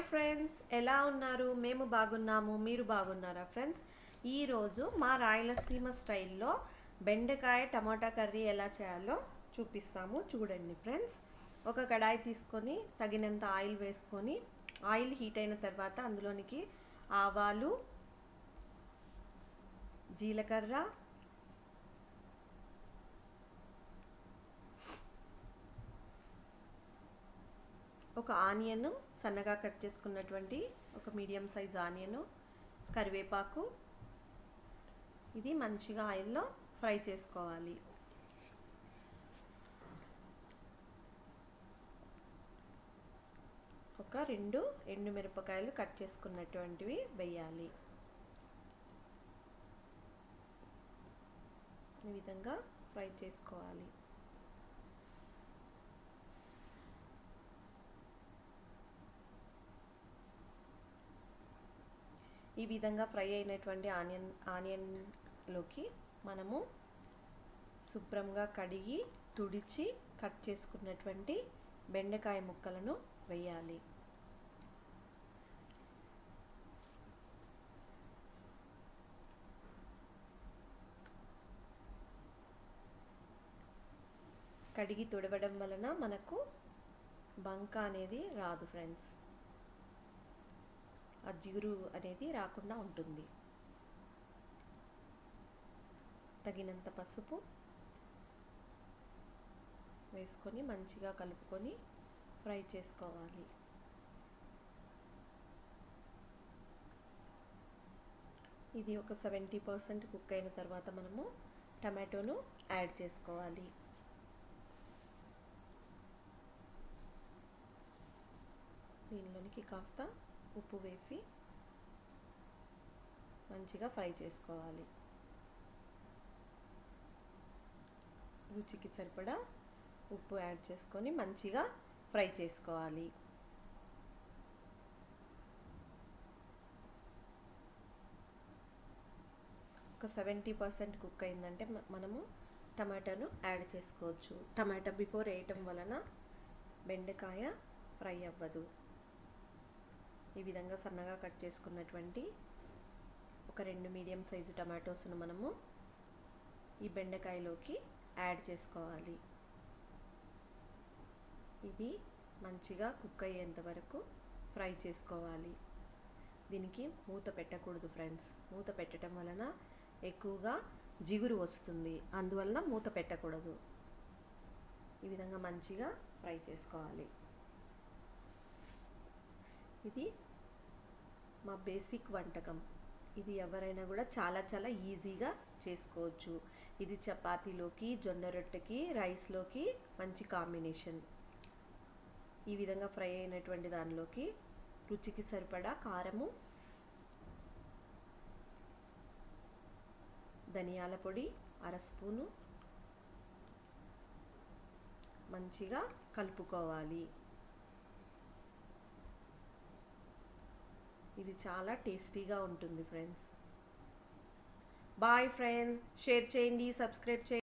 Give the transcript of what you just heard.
Hi friends, ఎలా ఉన్నారు? మేము బాగున్నాము. మీరు బాగున్నారా ఫ్రెండ్స్? ఈరోజు మా రాయలసీమ స్టైల్లో బెండకాయ టమాటా కర్రీ ఎలా చేయాలో చూపిస్తాము. చూడండి ఫ్రెండ్స్. ఒక కడాయి తీసుకొని తగినంత ఆయిల్ వేసుకొని ఆయిల్ హీట్ అయిన తర్వాత అందులోనికి ఆవాలు, జీలకర్ర, ఒక ఆనియన్ సన్నగా కట్ చేసుకున్నటువంటి ఒక మీడియం సైజ్ ఆనియన్, కరివేపాకు ఇది మంచిగా ఆయిల్లో ఫ్రై చేసుకోవాలి. ఒక 2 ఎండుమిరపకాయలు కట్ చేసుకున్నటువంటివి వేయాలి. ఈ విధంగా ఫ్రై చేసుకోవాలి. ఈ విధంగా ఫ్రై అయినటువంటి ఆనియన్లోకి మనము శుభ్రంగా కడిగి తుడిచి కట్ చేసుకున్నటువంటి బెండకాయ ముక్కలను వేయాలి. కడిగి తుడవడం వలన మనకు బంక అనేది రాదు ఫ్రెండ్స్. ఆ జిగురు అనేది రాకుండా ఉంటుంది. తగినంత పసుపు వేసుకొని మంచిగా కలుపుకొని ఫ్రై చేసుకోవాలి. ఇది ఒక 70% కుక్ అయిన తర్వాత మనము టమాటోను యాడ్ చేసుకోవాలి. దీనిలోనికి కాస్త ఉప్పు వేసి మంచిగా ఫ్రై చేసుకోవాలి. రుచికి సరిపడా ఉప్పు యాడ్ చేసుకొని మంచిగా ఫ్రై చేసుకోవాలి. ఒక 70% కుక్ అయిందంటే మనము టమాటాను యాడ్ చేసుకోవచ్చు. టమాటా బిఫోర్ వేయటం వలన బెండకాయ ఫ్రై అవ్వదు. ఈ విధంగా సన్నగా కట్ చేసుకున్నటువంటి ఒక 2 మీడియం సైజు టమాటోస్ను మనము ఈ బెండకాయలోకి యాడ్ చేసుకోవాలి. ఇది మంచిగా కుక్ అయ్యేంత వరకు ఫ్రై చేసుకోవాలి. దీనికి మూత పెట్టకూడదు ఫ్రెండ్స్. మూత పెట్టడం వలన ఎక్కువగా జిగురు వస్తుంది. అందువలన మూత పెట్టకూడదు. ఈ విధంగా మంచిగా ఫ్రై చేసుకోవాలి. ఇది మా బేసిక్ వంటకం. ఇది ఎవరైనా కూడా చాలా ఈజీగా చేసుకోవచ్చు. ఇది చపాతీలోకి, జొన్న రొట్టెకి, రైస్లోకి మంచి కాంబినేషన్. ఈ విధంగా ఫ్రై అయినటువంటి దానిలోకి రుచికి సరిపడా కారము, ధనియాల పొడి 1/2 స్పూను మంచిగా కలుపుకోవాలి. ఇది చాలా టేస్టీగా ఉంటుంది ఫ్రెండ్స్. Bye friends. షేర్ చేయండి, సబ్స్క్రైబ్ చేయండి.